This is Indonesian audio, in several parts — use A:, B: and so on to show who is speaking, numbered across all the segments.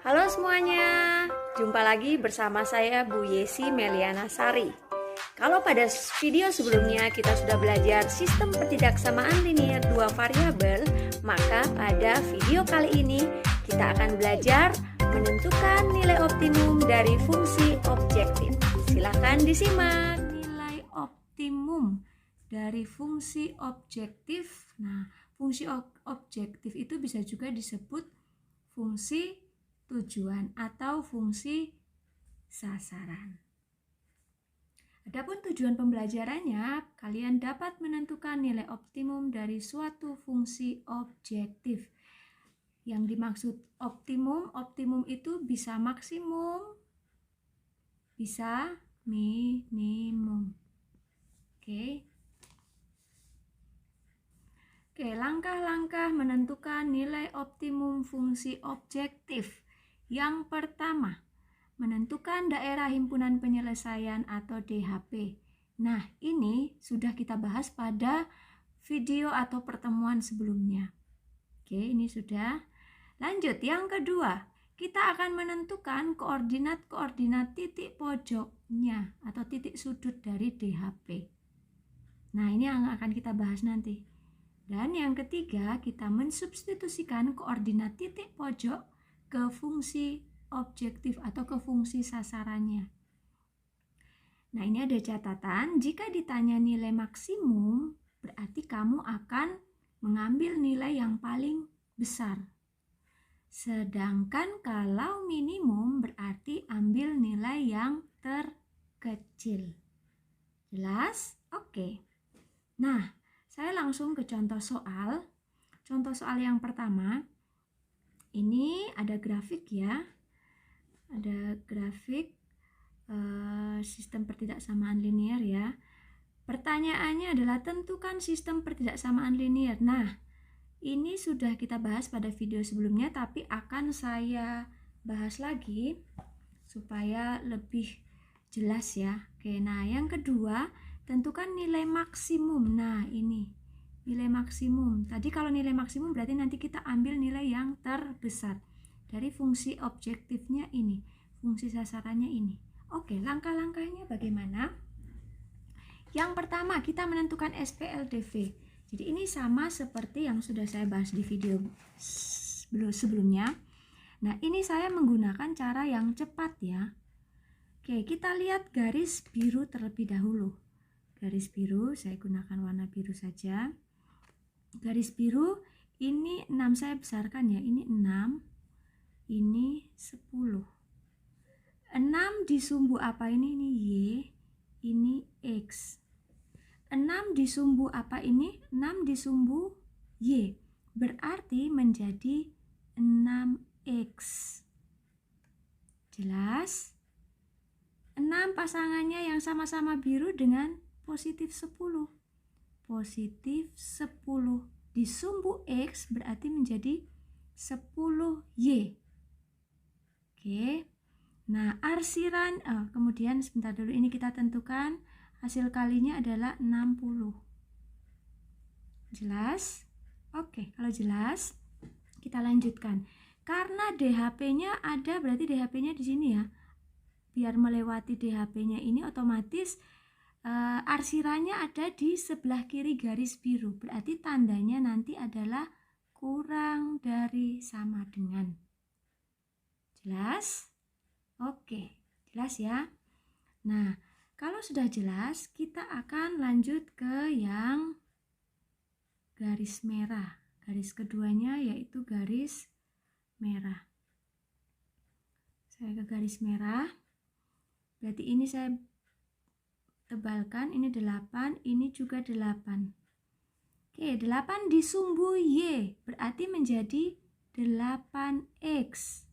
A: Halo semuanya, jumpa lagi bersama saya Bu Yesi Meliana Sari. Kalau pada video sebelumnya kita sudah belajar sistem pertidaksamaan linear dua variabel, maka pada video kali ini kita akan belajar menentukan nilai optimum dari fungsi objektif. Silahkan disimak. Nilai optimum dari fungsi objektif. Nah, fungsi objektif itu bisa juga disebut fungsi tujuan atau fungsi sasaran. Adapun tujuan pembelajarannya, kalian dapat menentukan nilai optimum dari suatu fungsi objektif. Yang dimaksud optimum itu bisa maksimum, bisa minimum. Oke, langkah-langkah menentukan nilai optimum fungsi objektif. Yang pertama, menentukan daerah himpunan penyelesaian atau DHP. Nah, ini sudah kita bahas pada video atau pertemuan sebelumnya. Oke, ini sudah. Lanjut, yang kedua, kita akan menentukan koordinat-koordinat titik pojoknya atau titik sudut dari DHP. Nah, ini yang akan kita bahas nanti. Dan yang ketiga, kita mensubstitusikan koordinat titik pojok ke fungsi objektif atau ke fungsi sasarannya. Nah, ini ada catatan, jika ditanya nilai maksimum, berarti kamu akan mengambil nilai yang paling besar. Sedangkan kalau minimum berarti ambil nilai yang terkecil. Jelas? Oke. Nah, saya langsung ke contoh soal. Contoh soal yang pertama, ini ada grafik ya. Ada grafik sistem pertidaksamaan linear ya. Pertanyaannya adalah tentukan sistem pertidaksamaan linear. Nah, ini sudah kita bahas pada video sebelumnya, tapi akan saya bahas lagi supaya lebih jelas ya. Oke, nah yang kedua, tentukan nilai maksimum. Nah, ini nilai maksimum. Tadi kalau nilai maksimum berarti nanti kita ambil nilai yang terbesar dari fungsi objektifnya ini, fungsi sasarannya ini. Oke, langkah-langkahnya bagaimana? Yang pertama, kita menentukan SPLDV. Jadi ini sama seperti yang sudah saya bahas di video sebelumnya. Nah, ini saya menggunakan cara yang cepat ya. Oke, kita lihat garis biru terlebih dahulu. Garis biru, saya gunakan warna biru saja. Garis biru, ini 6 saya besarkan ya. Ini 6, ini 10. 6 di sumbu apa ini? Ini Y, ini X. 6 di sumbu apa ini? 6 di sumbu Y. Berarti menjadi 6X. Jelas? 6 pasangannya yang sama-sama biru dengan positif 10. Positif 10 di sumbu X berarti menjadi 10Y. Oke. Nah, arsiran kemudian sebentar dulu, ini kita tentukan hasil kalinya adalah 60. Jelas? Oke, kalau jelas kita lanjutkan. Karena DHP-nya ada, berarti DHP-nya di sini ya. Biar melewati DHP-nya ini otomatis arsirannya ada di sebelah kiri garis biru. Berarti tandanya nanti adalah kurang dari sama dengan. Jelas? Oke, jelas ya. Nah, kalau sudah jelas, kita akan lanjut ke yang garis merah. Garis keduanya yaitu garis merah. Saya ke garis merah. Berarti ini saya tebalkan, ini 8, ini juga 8. Oke, 8 di sumbu Y berarti menjadi 8X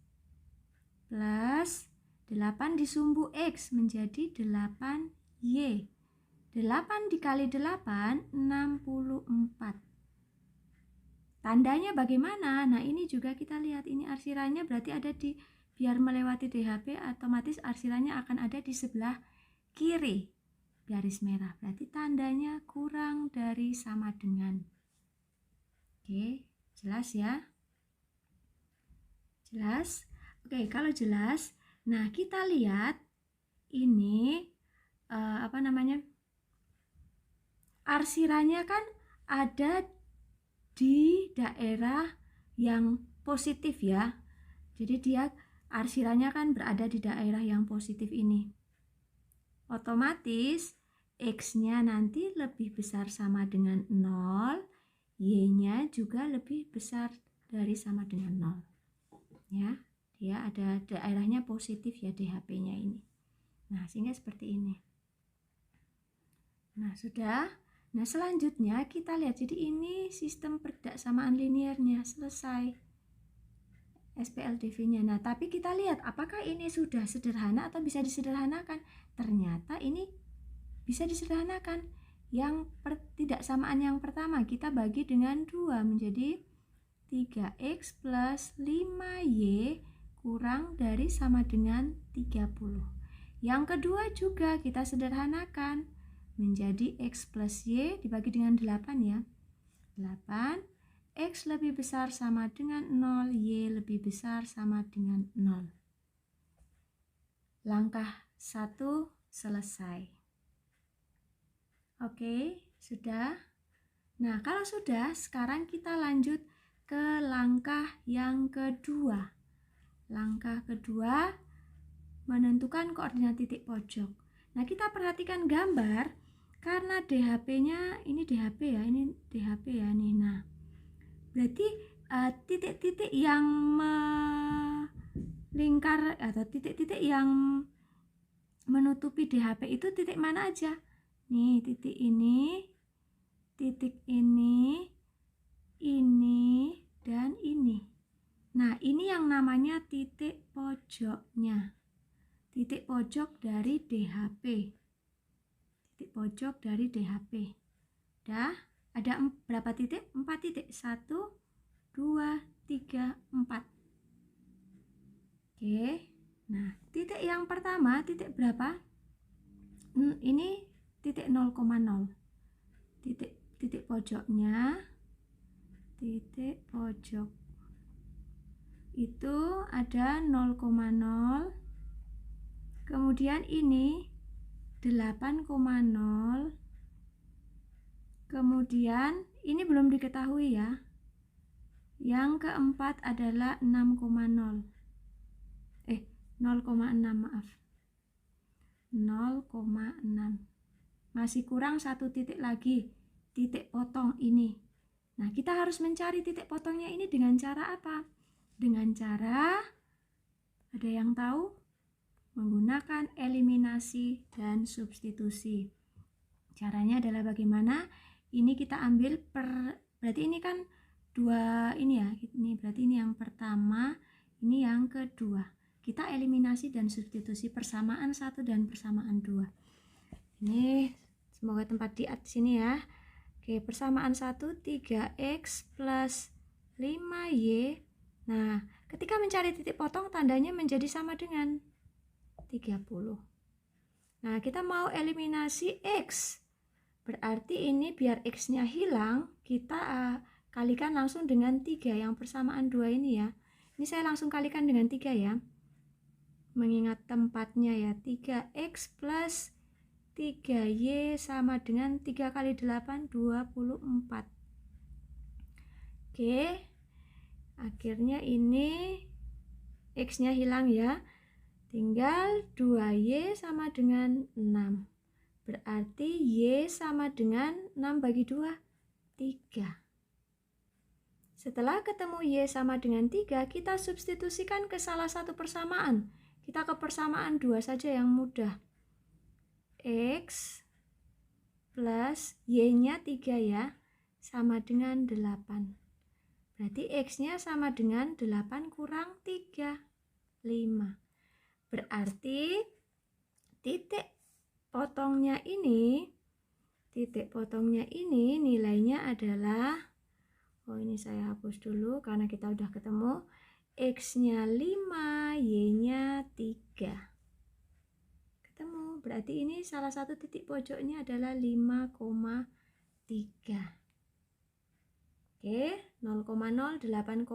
A: plus 8 di sumbu X menjadi 8Y. 8 dikali 8, 64. Tandanya bagaimana? Nah, ini juga kita lihat, ini arsirannya berarti ada di, biar melewati DHP otomatis arsirannya akan ada di sebelah kiri garis merah. Berarti tandanya kurang dari sama dengan. Oke, jelas ya? Jelas? Oke, kalau jelas, nah kita lihat ini arsiranya kan ada di daerah yang positif ya. Jadi dia arsirannya kan berada di daerah yang positif ini. Otomatis X-nya nanti lebih besar sama dengan 0, Y-nya juga lebih besar dari sama dengan 0. Ya, dia ada daerahnya positif ya DHP-nya ini. Nah, sehingga seperti ini. Nah, sudah. Nah, selanjutnya kita lihat, jadi ini sistem perdaksamaan linearnya selesai. SPLDV-nya. Nah, tapi kita lihat apakah ini sudah sederhana atau bisa disederhanakan. Ternyata ini bisa disederhanakan. Yang pertidaksamaan yang pertama kita bagi dengan 2 menjadi 3x plus 5y kurang dari sama dengan 30. Yang kedua juga kita sederhanakan menjadi x plus y dibagi dengan 8 ya. 8, x lebih besar sama dengan 0, y lebih besar sama dengan 0. Langkah 1 selesai. Oke, sudah. Nah, kalau sudah, sekarang kita lanjut ke langkah yang kedua. Langkah kedua, menentukan koordinat titik pojok. Nah, kita perhatikan gambar, karena DHP-nya, ini DHP ya, ini DHP ya nih. Nah, berarti titik-titik yang melingkar atau titik-titik yang menutupi DHP itu titik mana aja? Nih, titik ini, ini, dan ini. Nah, ini yang namanya titik pojoknya. Titik pojok dari DHP. Titik pojok dari DHP. Dah, ada berapa titik? 4 titik. 1, 2, 3, 4. Oke. Nah, titik yang pertama, titik berapa? Ini titik 0,0. Titik pojoknya, titik pojok itu ada 0,0. Kemudian ini 8,0. Kemudian ini belum diketahui ya. Yang keempat adalah 6,0. 0,6 maaf. 0,6. Masih kurang 1 titik lagi. Titik potong ini. Nah, kita harus mencari titik potongnya ini dengan cara apa? Dengan cara, ada yang tahu? Menggunakan eliminasi dan substitusi. Caranya adalah bagaimana? Ini kita ambil berarti ini kan 2 ini ya. Ini berarti ini yang pertama, ini yang kedua. Kita eliminasi dan substitusi persamaan 1 dan persamaan 2. Ini semoga tempat di sini ya. Oke, persamaan 1 3x plus 5y. Nah, ketika mencari titik potong tandanya menjadi sama dengan 30. Nah, kita mau eliminasi x. Berarti ini biar x-nya hilang, kita kalikan langsung dengan 3 yang persamaan 2 ini ya. Ini saya langsung kalikan dengan 3 ya. Mengingat tempatnya ya, 3x plus 3y sama dengan 3 kali 8, 24. Oke, akhirnya ini x-nya hilang ya. Tinggal 2y sama dengan 6. Berarti y sama dengan 6 bagi 2, 3. Setelah ketemu y sama dengan 3, kita substitusikan ke salah satu persamaan. Kita ke persamaan 2 saja yang mudah. X plus y-nya 3 ya, sama dengan 8. Berarti x-nya sama dengan 8 kurang 3, 5. Berarti titik potongnya ini nilainya adalah, ini saya hapus dulu karena kita udah ketemu, x-nya 5, y-nya 3. Ketemu, berarti ini salah satu titik pojoknya adalah 5,3. Oke, 0,0, 8,0,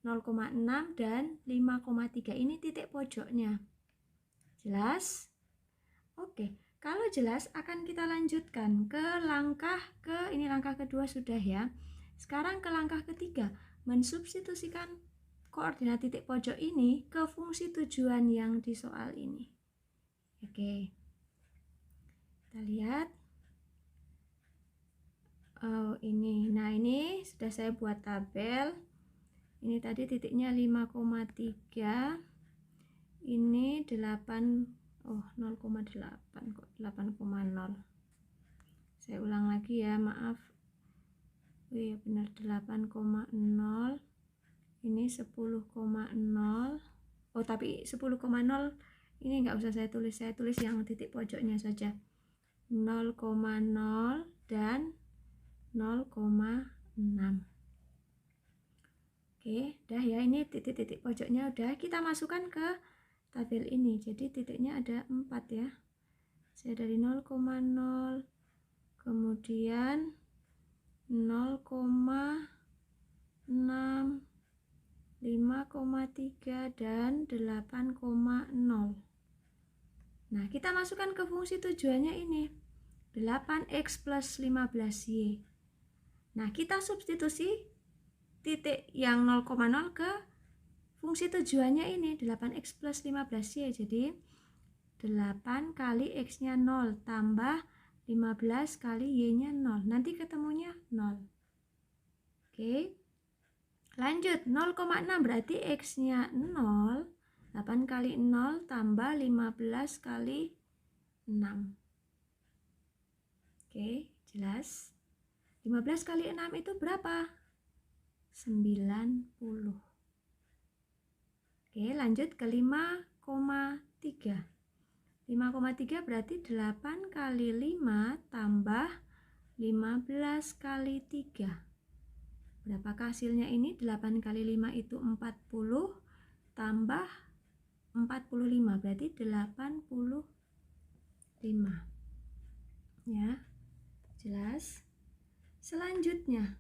A: 0,6 dan 5,3. Ini titik pojoknya. Jelas? Oke, kalau jelas akan kita lanjutkan ke ini langkah kedua sudah ya. Sekarang ke langkah ketiga, mensubstitusikan koordinat titik pojok ini ke fungsi tujuan yang di soal ini. Oke, kita lihat. Oh, ini. Nah, ini sudah saya buat tabel. Ini tadi titiknya 5,3. Ini 8, 0,8 kok, 8,0. Saya ulang lagi ya, maaf. Oh iya benar, 8,0. Ini 10,0. Oh, tapi 10,0 ini nggak usah saya tulis yang titik pojoknya saja. 0,0 dan 0,6. Oke, dah ya, ini titik-titik pojoknya udah kita masukkan ke tabel ini. Jadi titiknya ada 4 ya. Saya dari 0,0, kemudian 0,6, 5,3 dan 8,0. Nah, kita masukkan ke fungsi tujuannya ini. 8x plus 15y. Nah, kita substitusi titik yang 0,0 ke fungsi tujuannya ini 8x plus 15y. Jadi 8 kali x-nya 0 tambah 15 kali y-nya 0. Nanti ketemunya 0. Oke. Lanjut, 0,6 berarti x-nya 0. 8 kali 0 tambah 15 kali 6. Oke, jelas. 15 kali 6 itu berapa? 90. Oke, lanjut ke 5,3. 5,3 berarti 8 kali 5 tambah 15 kali 3. Berapakah hasilnya ini? 8 kali 5 itu 40 tambah 45 berarti 85. Ya, jelas. Selanjutnya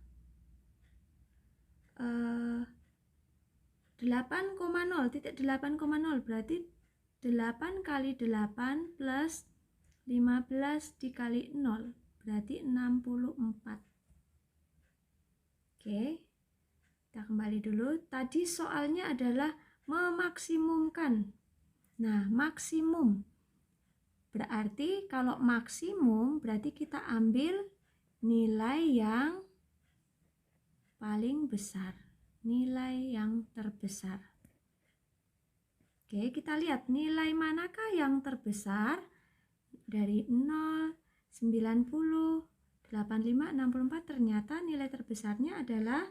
A: 8,0, titik 8,0 berarti 8 kali 8 plus 15 dikali 0 berarti 64. Oke, kita kembali dulu. Tadi soalnya adalah memaksimumkan. Nah, maksimum berarti kalau maksimum berarti kita ambil nilai yang paling besar, nilai yang terbesar. Oke, kita lihat nilai manakah yang terbesar dari 0, 90, 85, 64. Ternyata nilai terbesarnya adalah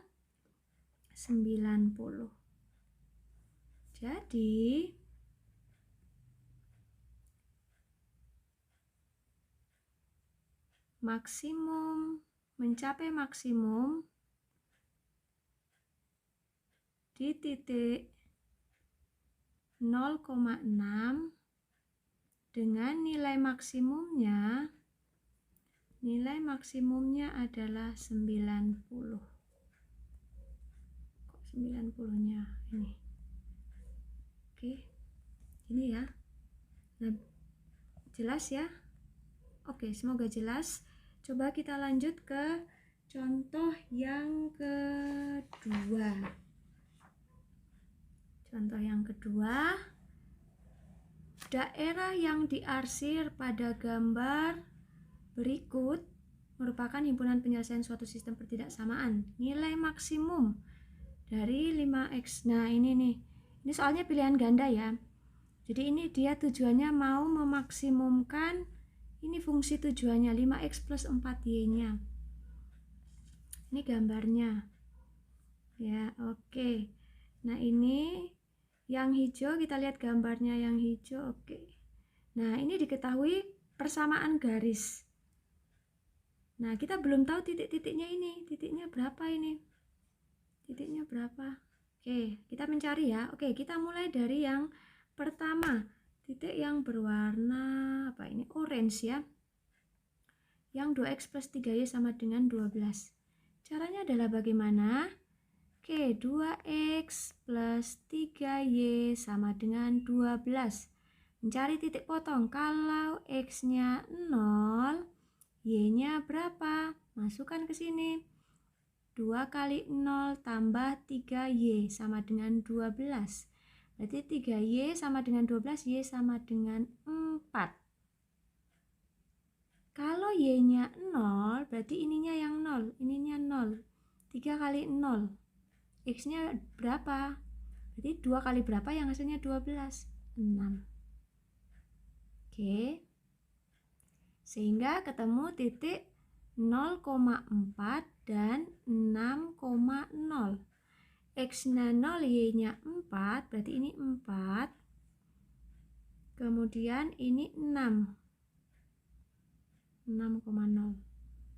A: 90. Jadi mencapai maksimum di titik 0,6 dengan nilai maksimumnya adalah 90. Kok 90-nya ini? Oke, ini ya. Nah, jelas ya? Oke, semoga jelas. Coba kita lanjut ke contoh yang kedua. Contoh yang kedua, daerah yang diarsir pada gambar berikut merupakan himpunan penyelesaian suatu sistem pertidaksamaan. Nilai maksimum dari 5x. Nah, ini nih. Ini soalnya pilihan ganda ya. Jadi ini dia tujuannya mau memaksimumkan ini fungsi tujuannya 5x plus 4y-nya. Ini gambarnya. Ya, oke. Nah, ini yang hijau, kita lihat gambarnya yang hijau. Oke. Nah, ini diketahui persamaan garis. Nah, kita belum tahu titik-titiknya ini. Titiknya berapa ini? Titiknya berapa? Oke, kita mencari ya. Oke, kita mulai dari yang pertama. Titik yang berwarna apa ini? Orange ya. Yang 2x plus 3y sama dengan 12. Caranya adalah bagaimana? Oke, 2x plus 3y sama dengan 12. Mencari titik potong. Kalau x-nya 0, y-nya berapa? Masukkan ke sini. 2 kali 0 tambah 3y sama dengan 12. Berarti 3y sama dengan 12, y sama dengan 4. Kalau y-nya 0, berarti ininya yang 0, ininya 0. 3 kali 0. X-nya berapa? Berarti 2 kali berapa yang hasilnya 12? 6. Oke. Sehingga ketemu titik 0,4 dan 6,0. X-nya 0, Y-nya 4, berarti ini 4. Kemudian ini 6. 6,0.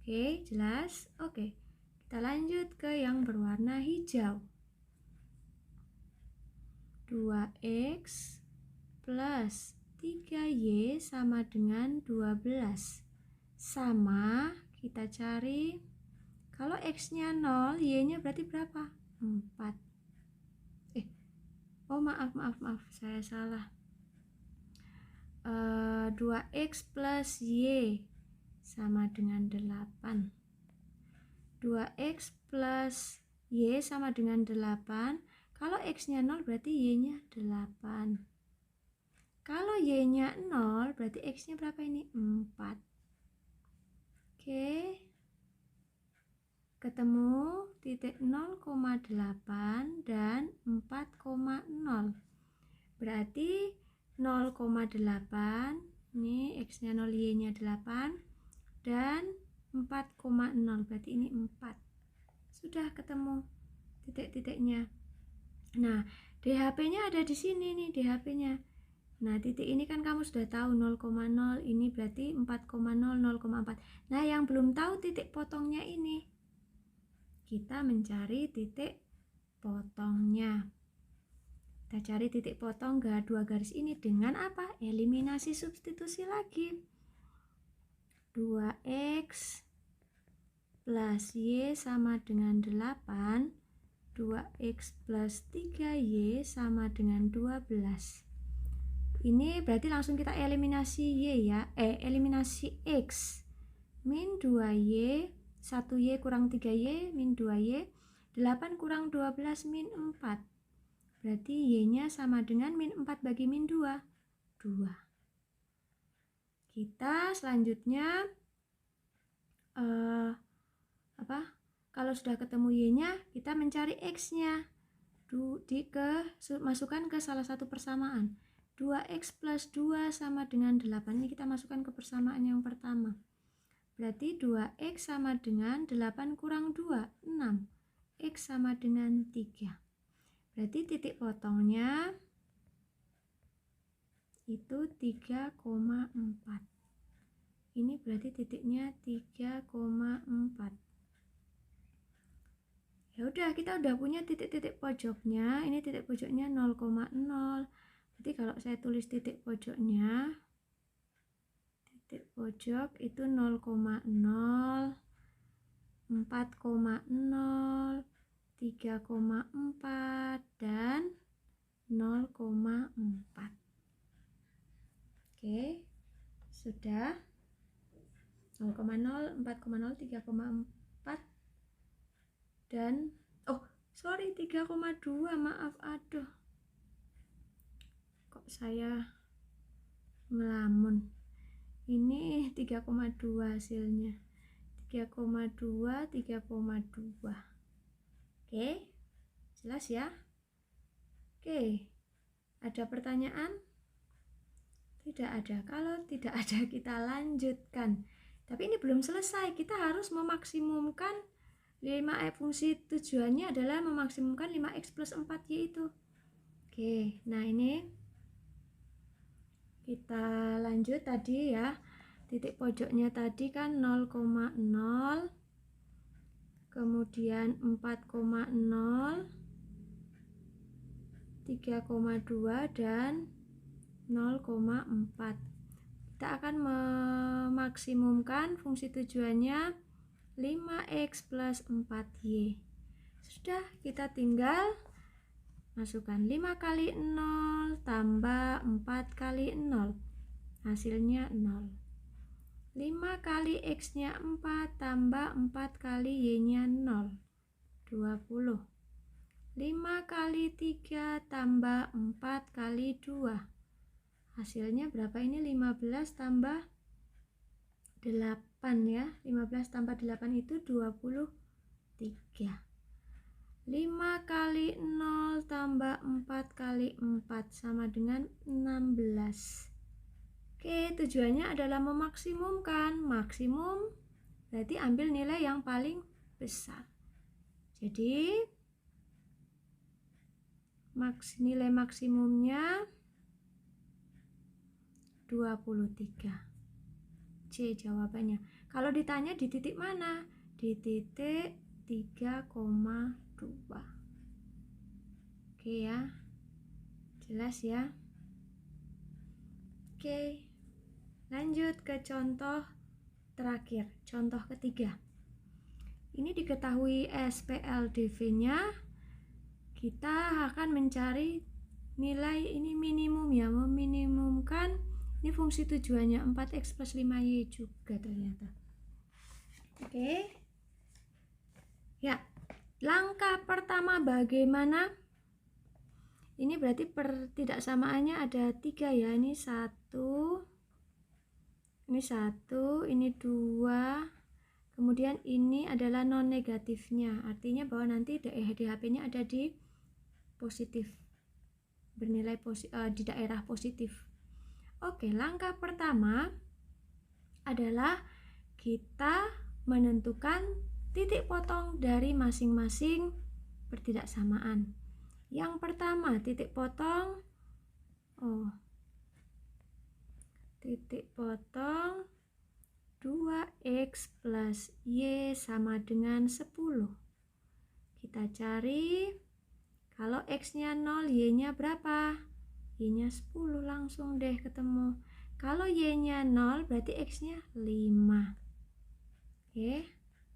A: Oke, jelas? Oke. Kita lanjut ke yang berwarna hijau. 2x plus 3y sama dengan 12. Sama, kita cari. Kalau x-nya 0, y-nya berarti berapa? 4. Oh maaf, saya salah. 2x plus y sama dengan 8. 2x plus y sama dengan 8. Kalau x-nya 0 berarti y-nya 8. Kalau y-nya 0 berarti x-nya berapa ini? 4. Oke. Ketemu titik 0,8 dan 4,0. Berarti 0,8, ini x-nya 0, y-nya 8, dan 4,0, berarti ini 4. Sudah ketemu titik-titiknya. Nah, DHP-nya ada di sini nih, DHP-nya. Nah, titik ini kan kamu sudah tahu 0,0, ini berarti 4,0, 0,4. Nah, yang belum tahu titik potongnya ini, kita mencari titik potongnya. Kita cari titik potong dua garis ini dengan apa? Eliminasi substitusi lagi. 2x plus y sama dengan 8. 2x plus 3y sama dengan 12. Ini berarti langsung kita eliminasi y ya. Eliminasi x. Min 2y, 1y kurang 3y, min 2y. 8 kurang 12, min 4. Berarti y-nya sama dengan min 4 bagi min 2. 2. Kita selanjutnya kalau sudah ketemu y-nya, kita mencari x-nya. Masukkan ke salah satu persamaan. 2x plus 2 sama dengan 8. Ini kita masukkan ke persamaan yang pertama. Berarti 2x sama dengan 8 kurang 2, 6. X sama dengan 3. Berarti titik potongnya itu 3,4. Ini berarti titiknya 3,4. Ya udah, kita udah punya titik-titik pojoknya. Ini titik pojoknya 0,0. Berarti kalau saya tulis titik pojoknya, titik pojok itu 0,0, 4,0, 3,4 dan 0,4. Oke, sudah. 0,0, 4,0, 3,4 dan 3,2. Maaf, aduh, kok saya ngelamun. Ini 3,2 hasilnya. 3,2, 3,2. Oke, jelas ya? Oke, ada pertanyaan? Tidak ada. Kalau tidak ada, kita lanjutkan. Tapi ini belum selesai. Kita harus memaksimumkan 5x. Fungsi tujuannya adalah memaksimumkan 5x plus 4y itu. Oke, nah ini kita lanjut tadi ya. Titik pojoknya tadi kan 0,0, kemudian 4,0, 3,2 dan 0,4. Kita akan memaksimumkan fungsi tujuannya 5x plus 4y. Sudah, kita tinggal masukkan 5 kali 0 tambah 4 kali 0. Hasilnya 0. 5 kali X-nya 4 tambah 4 kali Y-nya 0. 20. 5 kali 3 tambah 4 kali 2. Hasilnya berapa ini? 15 tambah 8 ya. 15 tambah 8 itu 23. 5 kali 0 tambah 4 kali 4 sama dengan 16. Oke, tujuannya adalah memaksimumkan. Maksimum berarti ambil nilai yang paling besar. Jadi nilai maksimumnya 23. C jawabannya. Kalau ditanya di titik mana? Di titik 3,2. Oke ya. Jelas ya? Oke. Lanjut ke contoh terakhir, contoh ketiga. Ini diketahui SPLDV-nya, kita akan mencari nilai ini minimum ya, meminimumkan ini fungsi tujuannya 4x plus 5y juga ternyata. Oke. Ya, langkah pertama bagaimana? Ini berarti pertidaksamaannya ada 3 ya, ini 1, ini 1, ini 2, kemudian ini adalah non negatifnya, artinya bahwa nanti DHP-nya ada di positif, bernilai di daerah positif. Oke, langkah pertama adalah kita menentukan titik potong dari masing-masing pertidaksamaan. Yang pertama, titik potong titik potong 2x plus y sama dengan 10. Kita cari, kalau x-nya 0, y-nya berapa? Y-nya 10, langsung deh ketemu. Kalau y-nya 0, berarti x-nya 5. Oke,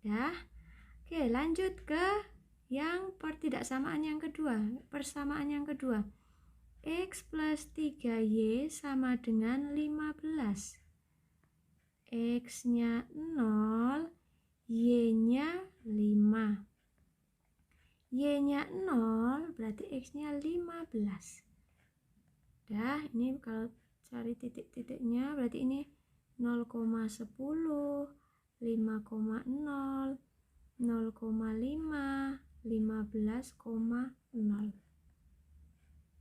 A: dah. Oke, lanjut ke yang pertidaksamaan yang kedua, persamaan yang kedua. X plus 3y sama dengan 15. X-nya 0, y-nya 5. Y-nya 0, berarti X-nya 15. Dah, ini kalau cari titik-titiknya, berarti ini 0,10, 5,0, 0,5, 15,0.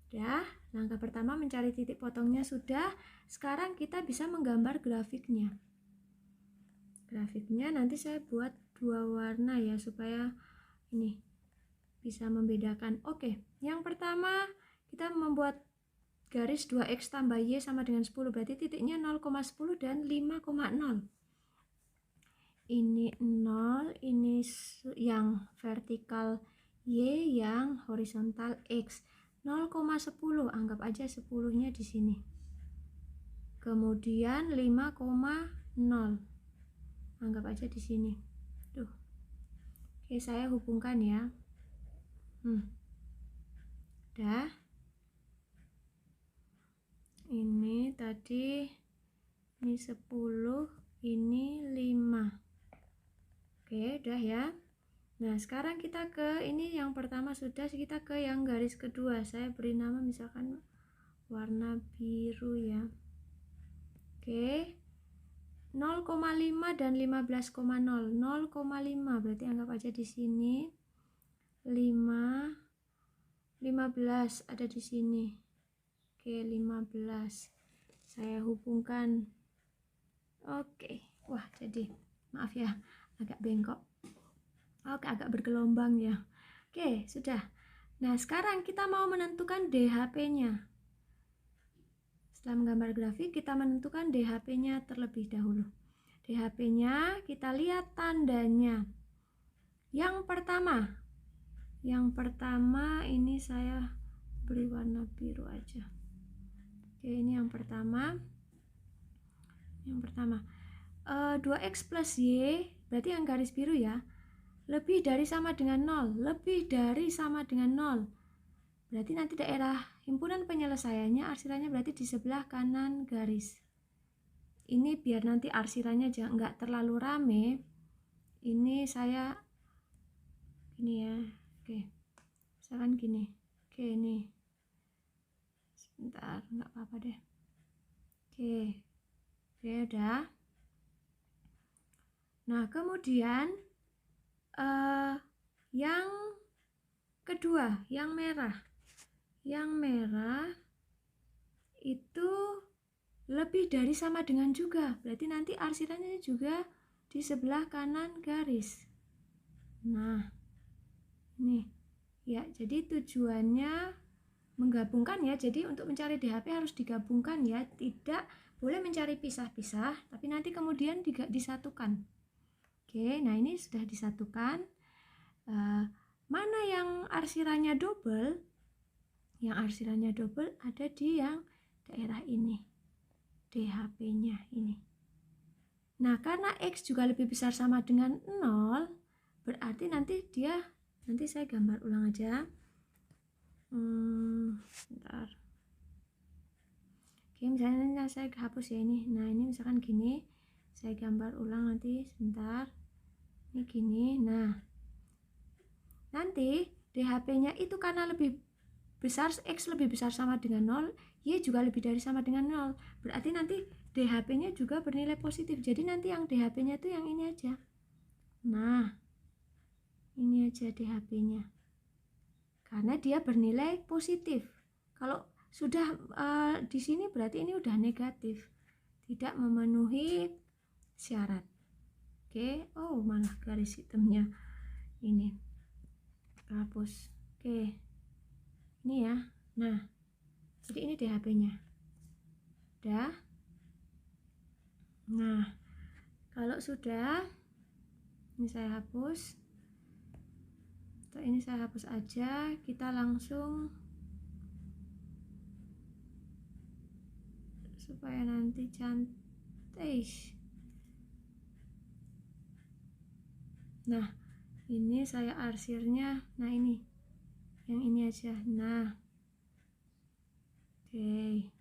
A: Dah, langkah pertama mencari titik potongnya sudah. Sekarang kita bisa menggambar grafiknya. Grafiknya nanti saya buat 2 warna ya, supaya ini bisa membedakan. Oke, yang pertama kita membuat garis 2x tambah y sama dengan 10, berarti titiknya 0,10 dan 5,0. Ini 0, ini yang vertikal y, yang horizontal x. 0,10, anggap aja 10-nya di sini. Kemudian 5,0. Anggap aja di sini. Tuh. Oke, saya hubungkan ya. Dah. Ini tadi ini 10, ini 5. Oke, udah ya. Nah, sekarang kita ke ini yang pertama sudah, kita ke yang garis kedua. Saya beri nama misalkan warna biru ya. Oke. 0,5 dan 15,0. 0,5 berarti anggap aja di sini. 5, 15 ada di sini. Oke, 15. Saya hubungkan. Oke. Wah, jadi maaf ya, agak bengkok. Oke, agak bergelombang ya. Oke, sudah. Nah, sekarang kita mau menentukan DHP-nya. Setelah menggambar grafik, kita menentukan DHP-nya terlebih dahulu. DHP-nya kita lihat tandanya. Yang pertama ini saya beri warna biru aja. Oke, ini yang pertama. 2x plus y, berarti yang garis biru ya. lebih dari sama dengan 0, lebih dari sama dengan 0. Berarti nanti daerah himpunan penyelesaiannya arsirannya berarti di sebelah kanan garis. Ini biar nanti arsirannya nggak terlalu rame. Ini saya gini ya. Oke. Misalkan gini. Oke, ini. Sebentar, nggak apa-apa deh. Oke. Oke, udah. Nah, kemudian yang kedua, yang merah. Yang merah itu lebih dari sama dengan juga. Berarti nanti arsirannya juga di sebelah kanan garis. Nah, ini. Ya, jadi tujuannya menggabungkan ya. Jadi untuk mencari DHP harus digabungkan ya. Tidak boleh mencari pisah-pisah, tapi nanti kemudian disatukan. Oke, nah ini sudah disatukan. Mana yang arsirannya double? Yang arsirannya double ada di yang daerah ini, DHP-nya ini. Nah, karena X juga lebih besar sama dengan 0, berarti nanti saya gambar ulang aja. Bentar. Oke, misalnya saya hapus ya ini. Nah, ini misalkan gini. Saya gambar ulang nanti sebentar. Ini gini. Nah, nanti DHP-nya itu karena lebih besar, X lebih besar sama dengan 0, Y juga lebih dari sama dengan 0. Berarti nanti DHP-nya juga bernilai positif. Jadi nanti yang DHP-nya itu yang ini aja. Nah, ini aja DHP-nya. Karena dia bernilai positif. Kalau sudah di sini berarti ini udah negatif. Tidak memenuhi syarat. Oke, oh malah garis hitamnya ini hapus. Oke. Ini ya. Nah, jadi ini DHP-nya. Udah. Nah, kalau sudah, ini saya hapus. Atau ini saya hapus aja. Kita langsung supaya nanti cantik. Nah, ini saya arsirnya. Nah, ini. Yang ini aja. Nah. Oke.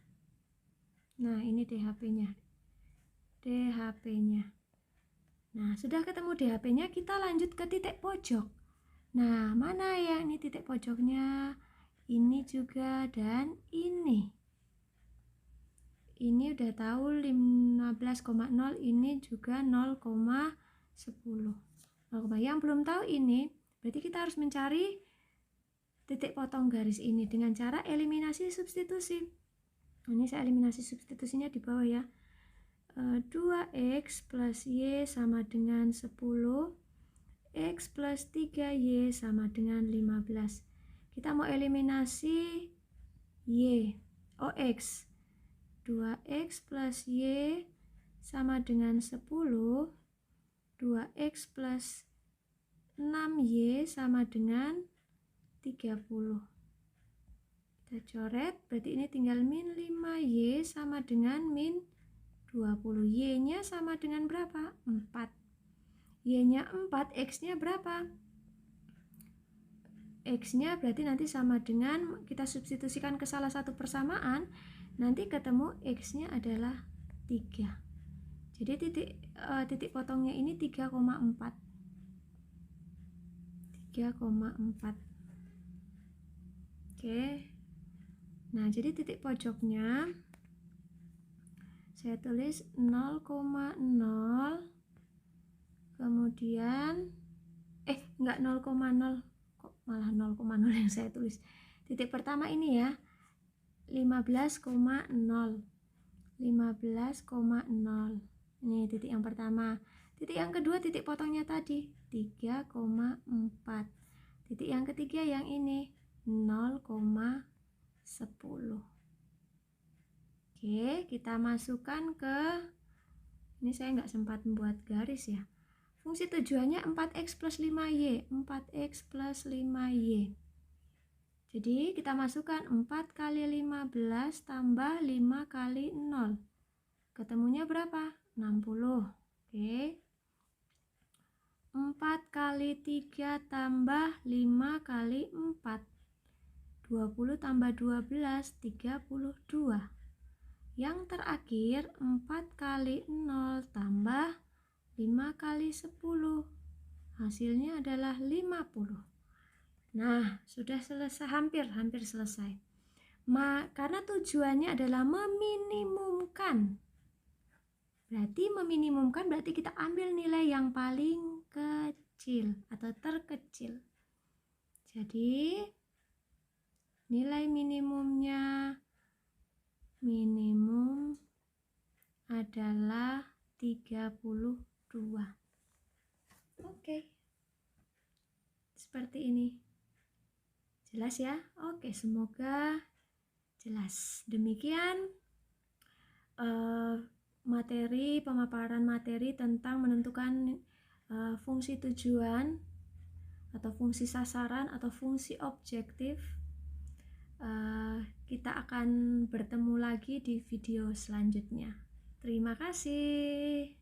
A: Nah, ini DHP-nya. DHP-nya. Nah, sudah ketemu DHP-nya, kita lanjut ke titik pojok. Nah, mana ya ini titik pojoknya? Ini juga dan ini. Ini udah tahu 15,0, ini juga 0,10. Yang belum tahu ini, berarti kita harus mencari titik potong garis ini dengan cara eliminasi substitusi. Ini saya eliminasi substitusinya di bawah ya. 2x plus y sama dengan 10, x plus 3y sama dengan 15. Kita mau eliminasi y, x. 2x plus y sama dengan 10, 2x plus 6y sama dengan 30. Kita coret, berarti ini tinggal min 5y sama dengan min 20. Y-nya sama dengan berapa? 4. Y-nya 4, X-nya berapa? X-nya berarti nanti sama dengan, kita substitusikan ke salah satu persamaan, nanti ketemu X-nya adalah 3. Jadi titik potongnya ini 3,4. 3,4. Oke. Nah, jadi titik pojoknya saya tulis 0,0, kemudian enggak 0,0, kok malah 0,0 yang saya tulis. Titik pertama ini ya, 15,0. 15,0. Ini titik yang pertama. Titik yang kedua titik potongnya tadi 3,4. Titik yang ketiga yang ini 0,10. Oke, kita masukkan ke, ini saya nggak sempat membuat garis ya. Fungsi tujuannya 4x plus 5y. 4x plus 5y. Jadi kita masukkan 4 kali 15 tambah 5 kali 0. Ketemunya berapa? 60. Oke. 4 kali 3 tambah 5 kali 4. 20 tambah 12, 32. Yang terakhir 4 kali 0 tambah 5 kali 10. Hasilnya adalah 50. Nah, sudah selesai, hampir selesai. Karena tujuannya adalah meminimumkan. Berarti kita ambil nilai yang paling kecil atau terkecil. Jadi nilai minimum adalah 32. Oke. Seperti ini. Jelas ya? Oke, semoga jelas. Demikian pemaparan materi tentang menentukan fungsi tujuan atau fungsi sasaran atau fungsi objektif. Kita akan bertemu lagi di video selanjutnya. Terima kasih.